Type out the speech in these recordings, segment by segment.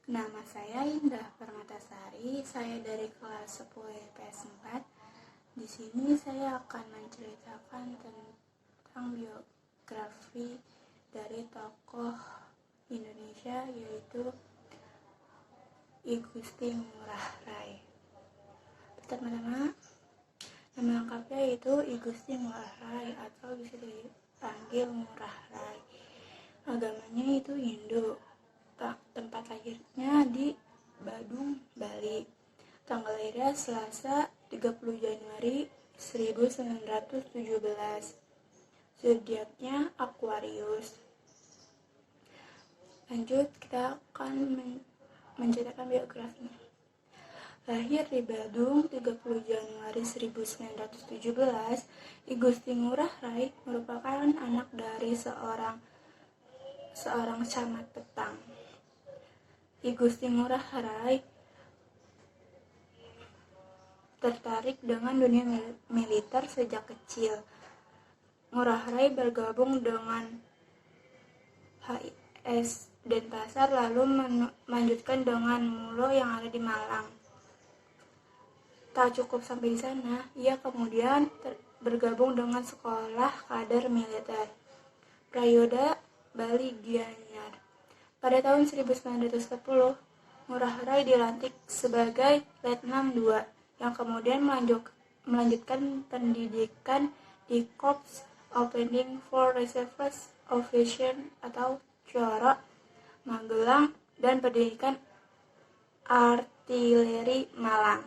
Nama saya Indah Permatasari, saya dari kelas 10 IPS 4. Di sini saya akan menceritakan tentang biografi dari tokoh Indonesia yaitu I Gusti Ngurah Rai. Pertama-tama, nama lengkapnya yaitu I Gusti Ngurah Rai atau bisa dipanggil Ngurah Rai. Agamanya itu Hindu. Tempat lahirnya di Badung, Bali. Tanggal lahirnya Selasa 30 Januari 1917. Zodiaknya Aquarius. Lanjut, kita akan menceritakan biografinya. Lahir di Badung 30 Januari 1917, I Gusti Ngurah Rai merupakan anak dari seorang camat petang. I Gusti Ngurah Rai tertarik dengan dunia militer sejak kecil. Ngurah Rai bergabung dengan HIS Denpasar lalu melanjutkan dengan Mulo yang ada di Malang. Tak cukup sampai di sana, ia kemudian bergabung dengan Sekolah Kader Militer Prayoda Bali Gianyar. Pada tahun 1910, Ngurah Rai dilantik sebagai Letnan II yang kemudian melanjutkan pendidikan di Corps Opening for Reserve Aviation atau CORO Magelang dan pendidikan artileri Malang.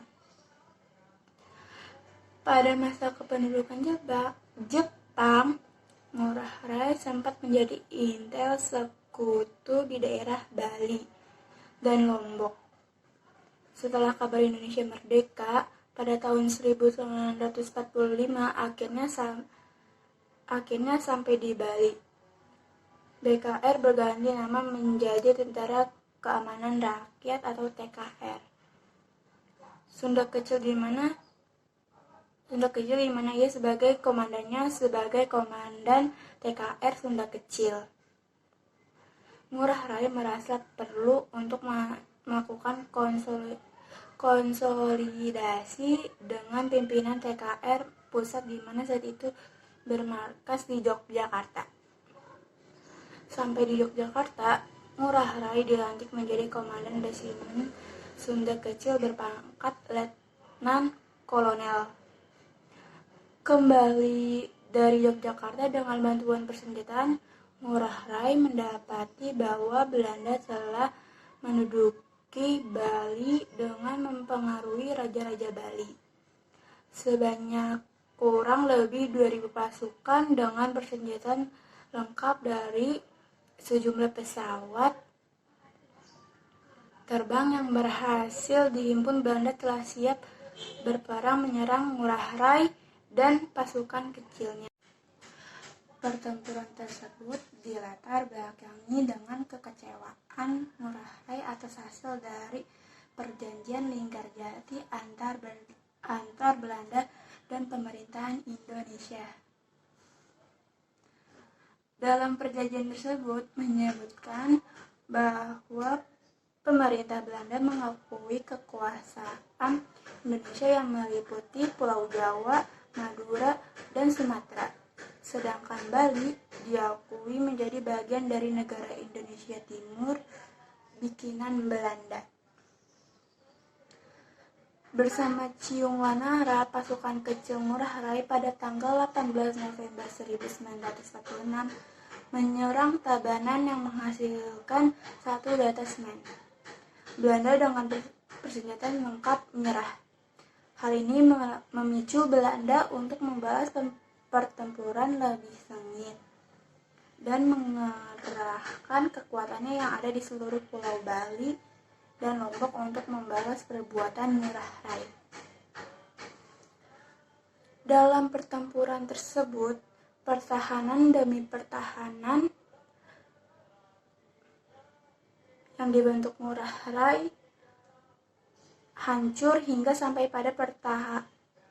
Pada masa kependudukan Jepang, Ngurah Rai sempat menjadi intel sekutu di daerah Bali dan Lombok. Setelah kabar Indonesia merdeka pada tahun 1945, akhirnya sampai di Bali. BKR berganti nama menjadi Tentara Keamanan Rakyat atau TKR. Sunda kecil di mana ia sebagai komandannya sebagai komandan TKR Sunda Kecil. Ngurah Rai merasa perlu untuk melakukan konsolidasi dengan pimpinan TKR pusat di mana saat itu bermarkas di Yogyakarta. Sampai di Yogyakarta, Ngurah Rai dilantik menjadi komandan resimen Sunda Kecil berpangkat Letnan Kolonel. Kembali dari Yogyakarta dengan bantuan persenjataan, Ngurah Rai mendapati bahwa Belanda telah menduduki Bali dengan mempengaruhi raja-raja Bali. Sebanyak kurang lebih 2.000 pasukan dengan persenjataan lengkap dari sejumlah pesawat terbang yang berhasil dihimpun Belanda telah siap berperang menyerang Ngurah Rai dan pasukan kecilnya. Pertempuran tersebut dilatar belakangi dengan kekecewaan Ngurah Rai atas hasil dari perjanjian Linggarjati antar Belanda dan pemerintahan Indonesia. Dalam perjanjian tersebut menyebutkan bahwa pemerintah Belanda mengakui kekuasaan Indonesia yang meliputi Pulau Jawa, Madura, dan Sumatera. Sedangkan Bali diakui menjadi bagian dari negara Indonesia Timur bikinan Belanda. Bersama Ciung Wanara, pasukan kecil Ngurah Rai pada tanggal 18 November 1946 menyerang Tabanan yang menghasilkan 1 detasmen. Belanda dengan persenjataan lengkap menyerah. Hal ini memicu Belanda untuk membalas pertempuran lebih sengit dan mengerahkan kekuatannya yang ada di seluruh Pulau Bali dan Lombok untuk membalas perbuatan Ngurah Rai. Dalam pertempuran tersebut, pertahanan demi pertahanan yang dibentuk Ngurah Rai hancur hingga sampai pada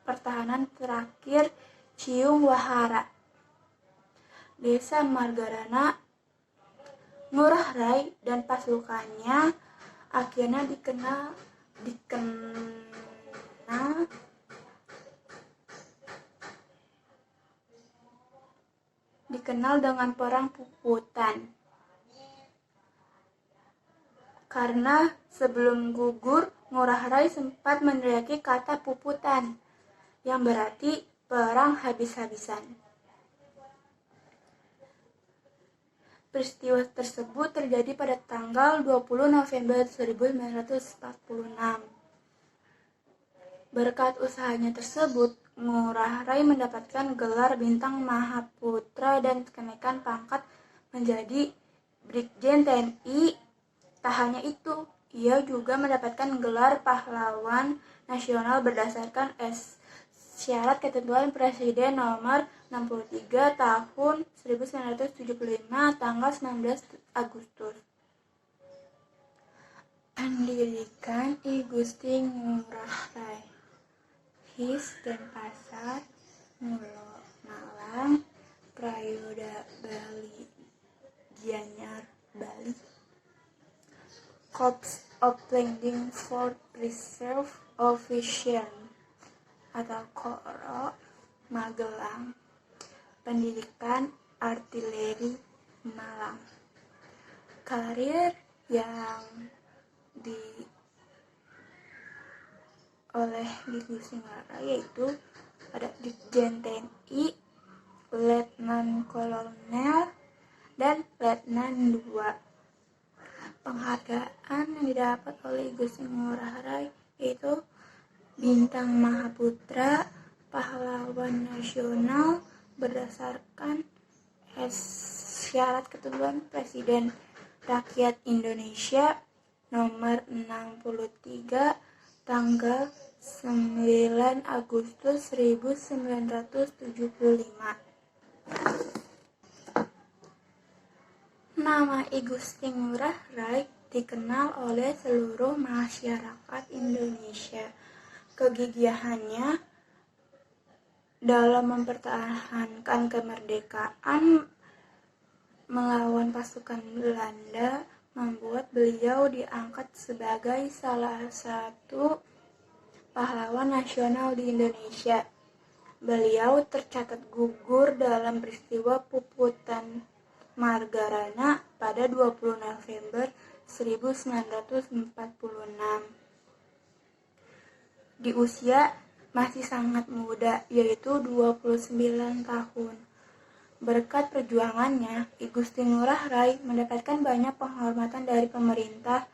pertahanan terakhir Ciung Wahara, Desa Margarana. Ngurah Rai dan pasukannya akhirnya dikenal dengan Perang Puputan. Karena sebelum gugur, Ngurah Rai sempat meneriaki kata puputan, yang berarti perang habis-habisan. Peristiwa tersebut terjadi pada tanggal 20 November 1946. Berkat usahanya tersebut, Ngurah Rai mendapatkan gelar Bintang Mahaputra dan kenaikan pangkat menjadi Brigjen TNI. Tak hanya itu, ia juga mendapatkan gelar Pahlawan Nasional berdasarkan syarat ketentuan Presiden nomor 63 tahun 1975 tanggal 19 Agustus. Pendidikan I Gusti Ngurah Rai. His Denpasar, Mulo Malang, Prayoda Bali, Gianyar Bali. Corps of Landing Force Reserve Officer atau KORO, Magelang. Pendidikan Artileri Malang. Karir yang oleh I Gusti Ngurah Rai yaitu ada Brigjen TNI, Letnan Kolonel, dan Letnan 2. Penghargaan yang didapat oleh I Gusti Ngurah Rai yaitu Bintang Mahaputra, Pahlawan Nasional berdasarkan syarat ketentuan Presiden Rakyat Indonesia nomor 63 tanggal 9 Agustus 1975. Nama I Gusti Ngurah Rai dikenal oleh seluruh masyarakat Indonesia. Kegigihannya dalam mempertahankan kemerdekaan melawan pasukan Belanda membuat beliau diangkat sebagai salah satu pahlawan nasional di Indonesia. Beliau tercatat gugur dalam peristiwa Puputan Margarana pada 20 November 1946. Di usia masih sangat muda, yaitu 29 tahun. Berkat perjuangannya, I Gusti Ngurah Rai mendapatkan banyak penghormatan dari pemerintah.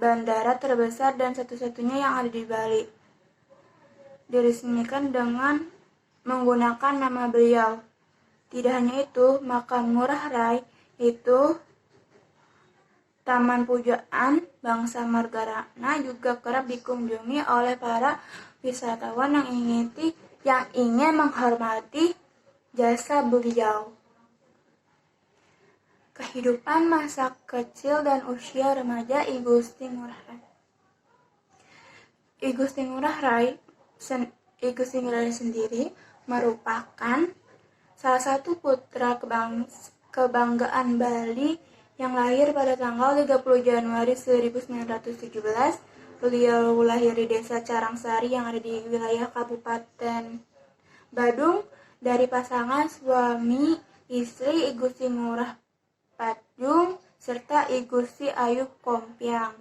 Bandara terbesar dan satu-satunya yang ada di Bali diresmikan dengan menggunakan nama beliau. Tidak hanya itu, makam Ngurah Rai itu Taman Pujaan Bangsa Margarana juga kerap dikunjungi oleh para wisatawan yang ingin menghormati jasa beliau. Kehidupan masa kecil dan usia remaja I Gusti Ngurah Rai. I Gusti Ngurah Rai sendiri merupakan salah satu putra kebanggaan Bali yang lahir pada tanggal 30 Januari 1917. Beliau lahir di Desa Carangsari yang ada di wilayah Kabupaten Badung dari pasangan suami istri I Gusti Ngurah Patjung serta I Gusti Ayub Kompiang.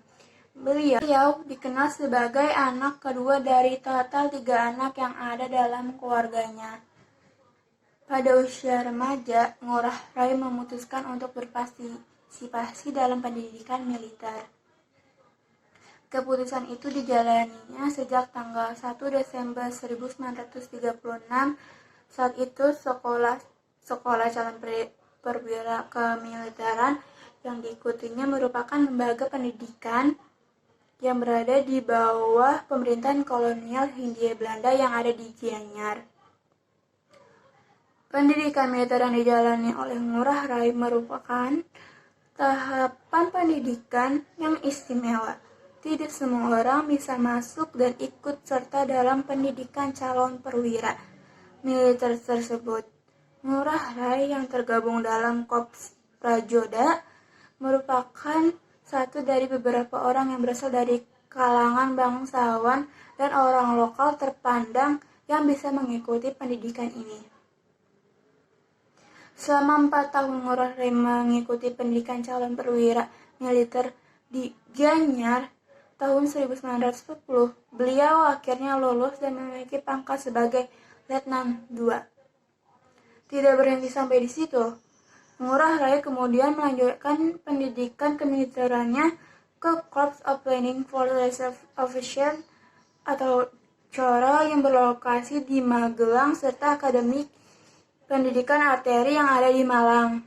Beliau dikenal sebagai anak kedua dari total 3 anak yang ada dalam keluarganya. Pada usia remaja, Ngurah Rai memutuskan untuk berpartisipasi dalam pendidikan militer. Keputusan itu dijalaninya sejak tanggal 1 Desember 1936. Saat itu sekolah calon perwira kemiliteran yang diikutinya merupakan lembaga pendidikan yang berada di bawah pemerintahan kolonial Hindia Belanda yang ada di Gianyar. Pendidikan militer yang dijalani oleh Ngurah Rai merupakan tahapan pendidikan yang istimewa. Tidak semua orang bisa masuk dan ikut serta dalam pendidikan calon perwira militer tersebut. Ngurah Rai yang tergabung dalam Korps Prajoda merupakan satu dari beberapa orang yang berasal dari kalangan bangsawan dan orang lokal terpandang yang bisa mengikuti pendidikan ini. Selama 4 tahun Ngurah Rai mengikuti pendidikan calon perwira militer di Gianyar tahun 1940, beliau akhirnya lulus dan memiliki pangkat sebagai Letnan II. Tidak berhenti sampai di situ, Ngurah Rai kemudian melanjutkan pendidikan kemiliterannya ke Corps of Training for Reserve Officers atau CORA yang berlokasi di Magelang serta Akademi Pendidikan Arteri yang ada di Malang.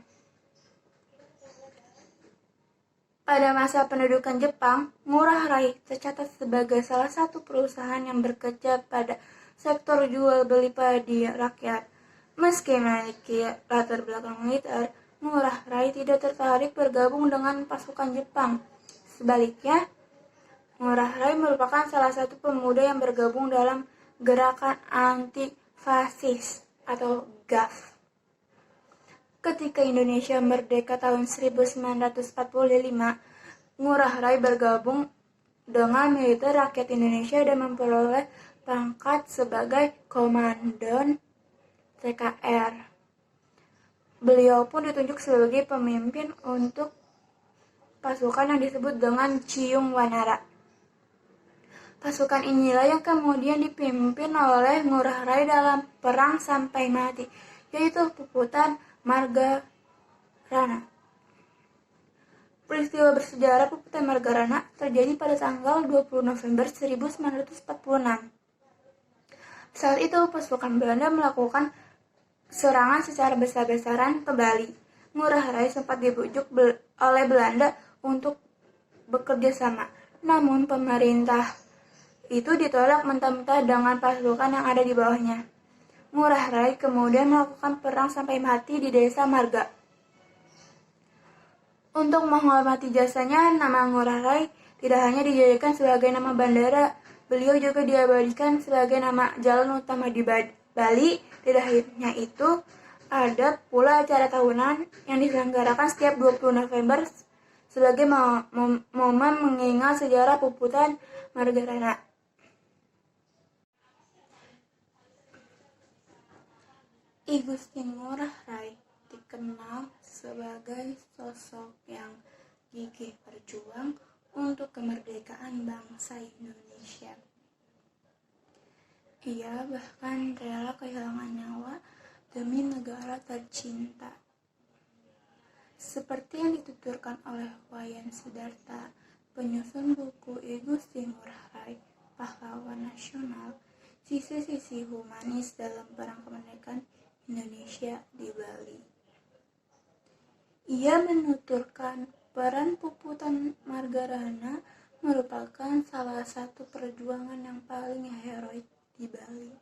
Pada masa pendudukan Jepang, Ngurah Rai tercatat sebagai salah satu perusahaan yang bekerja pada sektor jual beli padi rakyat. Meski memiliki latar belakang militer, Ngurah Rai tidak tertarik bergabung dengan pasukan Jepang. Sebaliknya, Ngurah Rai merupakan salah satu pemuda yang bergabung dalam gerakan anti-fasis atau GAF. Ketika Indonesia merdeka tahun 1945, Ngurah Rai bergabung dengan militer rakyat Indonesia dan memperoleh pangkat sebagai Komandan TKR. Beliau pun ditunjuk sebagai pemimpin untuk pasukan yang disebut dengan Ciyung Wanara. Pasukan inilah yang kemudian dipimpin oleh Ngurah Rai dalam perang sampai mati, yaitu Puputan Margarana. Peristiwa bersejarah Puputan Margarana terjadi pada tanggal 20 November 1946. Saat itu pasukan Belanda melakukan serangan secara besar-besaran ke Bali. Ngurah Rai sempat dibujuk oleh Belanda untuk bekerja sama, namun pemerintah itu ditolak mentah-mentah dengan pasukan yang ada di bawahnya. Ngurah Rai kemudian melakukan perang sampai mati di desa Marga. Untuk menghormati jasanya, nama Ngurah Rai tidak hanya dijadikan sebagai nama bandara, beliau juga diabadikan sebagai nama jalan utama di Bali. Tidak hanya itu, ada pula acara tahunan yang diselenggarakan setiap 20 November sebagai momen mengingat sejarah Puputan Margarana. I Gusti Ngurah Rai dikenal sebagai sosok yang gigih berjuang untuk kemerdekaan bangsa Indonesia. Ia bahkan rela kehilangan nyawa demi negara tercinta. Seperti yang dituturkan oleh Wayan Sudarta, penyusun buku I Gusti Ngurah Rai, Pahlawan Nasional, sisi-sisi humanis dalam perang kemerdekaan Indonesia di Bali. Ia menuturkan peran Puputan Margarana merupakan salah satu perjuangan yang paling heroik di Bali.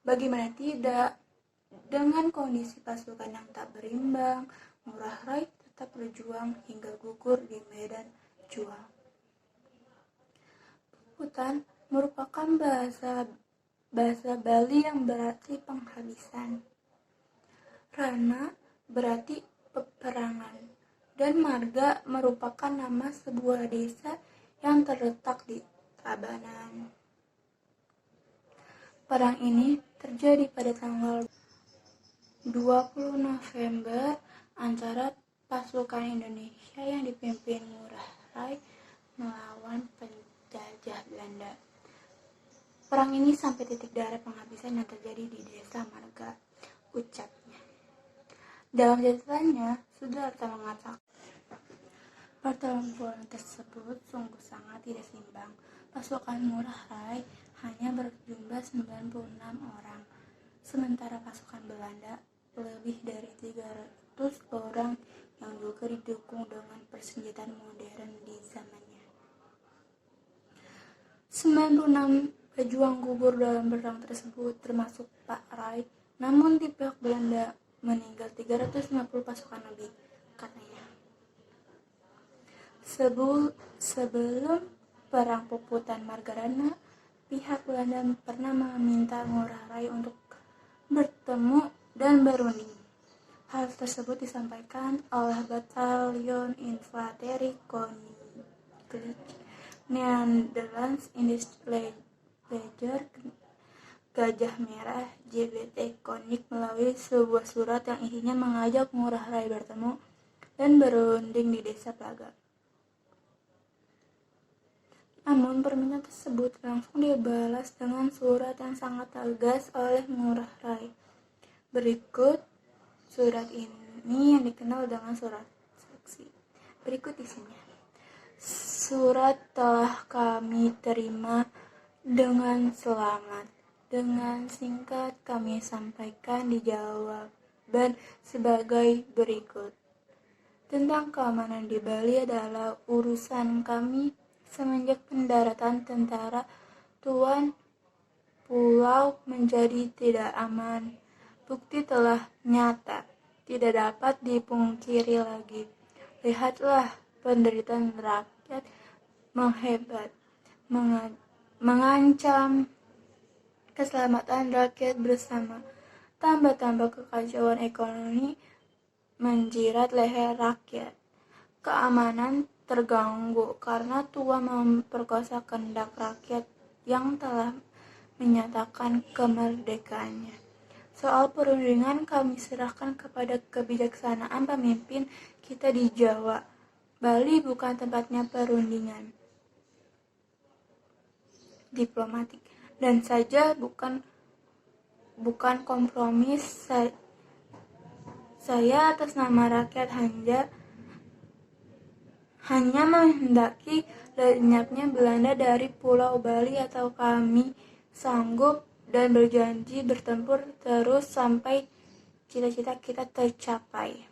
Bagaimana tidak, dengan kondisi pasukan yang tak berimbang, Ngurah Rai tetap berjuang hingga gugur di medan juang. Puputan merupakan bahasa Bali yang berarti penghabisan. Rana berarti peperangan, dan Marga merupakan nama sebuah desa yang terletak di Tabanan. Perang ini terjadi pada tanggal 20 November antara pasukan Indonesia yang dipimpin Ngurah Rai melawan penjajah Belanda. Perang ini sampai titik darah penghabisan yang terjadi di desa Marga, ucapnya. Dalam catatannya, Sudarta mengatakan, pertempuran tersebut sungguh sangat tidak seimbang. Pasukan Ngurah Rai hanya berjumlah 96 orang, sementara pasukan Belanda lebih dari 300 orang yang juga didukung dengan persenjataan modern di zamannya. 96 pejuang gugur dalam perang tersebut, termasuk Pak Rai, namun di pihak Belanda meninggal 350 pasukan lebih, katanya. Sebelum perang Puputan Margarana, pihak Belanda pernah meminta Ngurah Rai untuk bertemu dan berunding. Hal tersebut disampaikan oleh Batalion Infanteri Koninklijke Nederlands Indisch Leger Gajah Merah JBT Konik melalui sebuah surat yang isinya mengajak Ngurah Rai bertemu dan berunding di Desa Plaga. Namun permintaan tersebut langsung dibalas dengan surat yang sangat tegas oleh Ngurah Rai. Berikut surat ini yang dikenal dengan surat saksi. Berikut isinya. Surat telah kami terima dengan selamat. Dengan singkat kami sampaikan di jawaban sebagai berikut. Tentang keamanan di Bali adalah urusan kami semenjak pendaratan tentara tuan pulau menjadi tidak aman. Bukti telah nyata, tidak dapat dipungkiri lagi. Lihatlah penderitaan rakyat menghebat, mengancam keselamatan rakyat bersama. Tambah-tambah kekacauan ekonomi menjerat leher rakyat. Keamanan terganggu karena tua memperkosa kehendak rakyat yang telah menyatakan kemerdekaannya. Soal perundingan kami serahkan kepada kebijaksanaan pemimpin kita di Jawa. Bali bukan tempatnya perundingan diplomatik dan saja bukan kompromi. Saya atas nama rakyat hanya menghendaki lenyapnya Belanda dari Pulau Bali atau kami sanggup dan berjanji bertempur terus sampai cita-cita kita tercapai.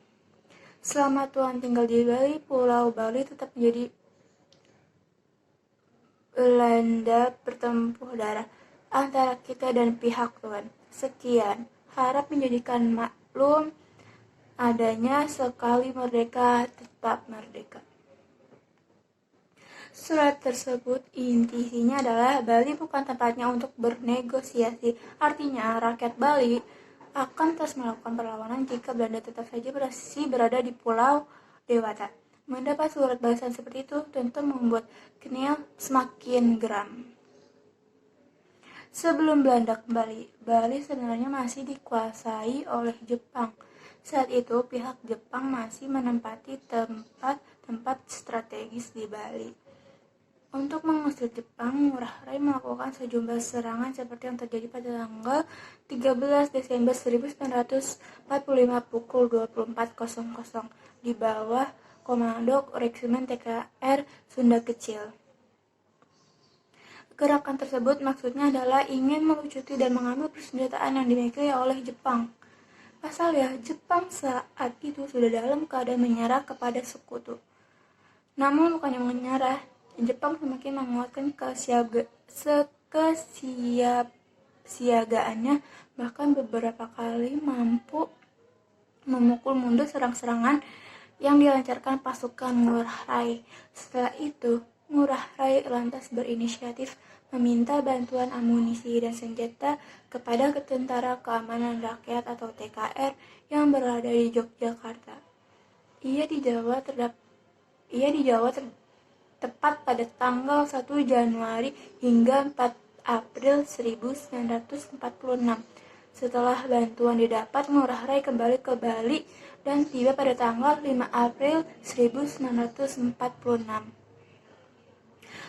Selama Tuan tinggal di Bali, Pulau Bali tetap menjadi Belanda bertempuh darah antara kita dan pihak Tuan. Sekian, harap menjadikan maklum adanya sekali merdeka tetap merdeka. Surat tersebut intinya adalah Bali bukan tempatnya untuk bernegosiasi. Artinya rakyat Bali akan terus melakukan perlawanan jika Belanda tetap saja masih berada di Pulau Dewata. Mendapat surat balasan seperti itu tentu membuat Kniel semakin geram. Sebelum Belanda kembali, Bali sebenarnya masih dikuasai oleh Jepang. Saat itu pihak Jepang masih menempati tempat strategis di Bali. Untuk mengusir Jepang, Ngurah Rai melakukan sejumlah serangan seperti yang terjadi pada tanggal 13 Desember 1945 pukul 24.00 di bawah komando Regimen TKR Sunda Kecil. Gerakan tersebut maksudnya adalah ingin melucuti dan mengambil persenjataan yang dimiliki oleh Jepang. Pasalnya, Jepang saat itu sudah dalam keadaan menyerah kepada sekutu. Namun bukannya menyerah, Jepang semakin menguatkan kesiapsiagaannya, bahkan beberapa kali mampu memukul mundur serang-serangan yang dilancarkan pasukan Ngurah Rai. Setelah itu, Ngurah Rai lantas berinisiatif meminta bantuan amunisi dan senjata kepada Tentara Keamanan Rakyat atau TKR yang berada di Yogyakarta. Ia di Jawa tepat pada tanggal 1 Januari hingga 4 April 1946. Setelah bantuan didapat, Ngurah Rai kembali ke Bali dan tiba pada tanggal 5 April 1946.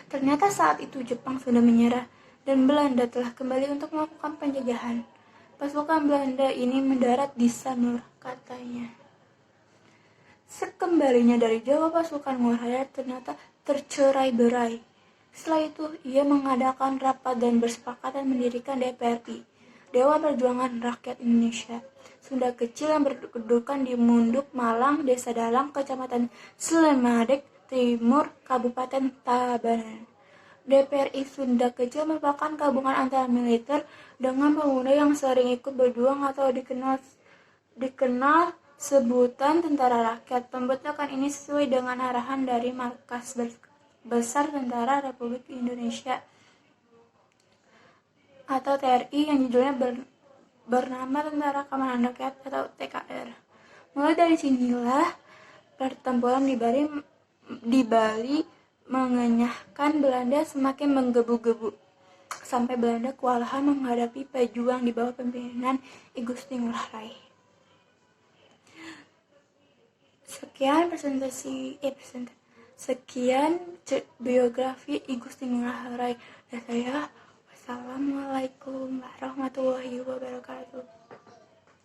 Ternyata saat itu Jepang sudah menyerah dan Belanda telah kembali untuk melakukan penjajahan. Pasukan Belanda ini mendarat di Sanur, katanya. Sekembalinya dari Jawa, pasukan Ngurah Rai ternyata tercerai-berai. Setelah itu, ia mengadakan rapat dan bersepakat mendirikan DPRI, Dewan Perjuangan Rakyat Indonesia. Sunda Kecil yang berkedudukan di Munduk, Malang, Desa Dalang, Kecamatan Slemadeg Timur, Kabupaten Tabanan. DPRI Sunda Kecil merupakan gabungan antara militer dengan pemuda yang sering ikut berjuang atau dikenal sebutan Tentara Rakyat. Pembentukan ini sesuai dengan arahan dari Markas Besar Tentara Republik Indonesia atau TRI yang judulnya bernama Tentara Keamanan Rakyat atau TKR. Mulai dari sinilah pertempuran di Bali mengenyahkan Belanda semakin menggebu-gebu, sampai Belanda kewalahan menghadapi pejuang di bawah pimpinan I Gusti Ngurah Rai. Sekian biografi I Gusti Ngurah Rai. Dan saya, wassalamualaikum warahmatullahi wabarakatuh.